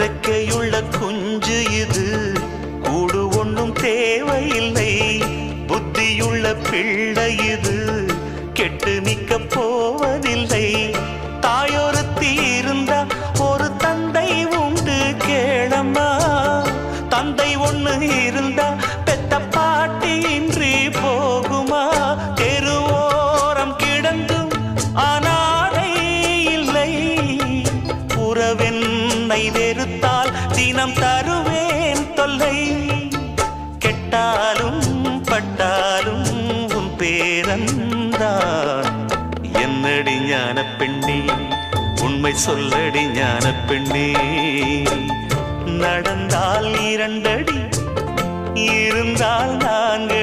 ரெக்கையுள்ள குஞ்சு இது, கூடு ஒன்றும் தேவையில்லை. புத்தியுள்ள பிள்ளை இது, கெட்டு நிக்க போவதில்லை. தாயொருத்தி இருந்தா ஒரு தந்தை உண்டு கேளம்மா. தந்தை ஒண்ணு இருந்தா பெத்த பாட்டி இன்றி போகுமா? தெருவோரம் கிடந்தும் அனாதை இல்லை. உறவென்னை வெறுத்தால் தினம் தருவேன் தொல்லை. கெட்டாலும் பட்டாலும் உன் பேரன்தான். என்னடி ஞான பெண்ணே, உண்மை சொல்லடி ஞான பெண்ணே. நடந்தால் 2 அடி, இருந்தால் 4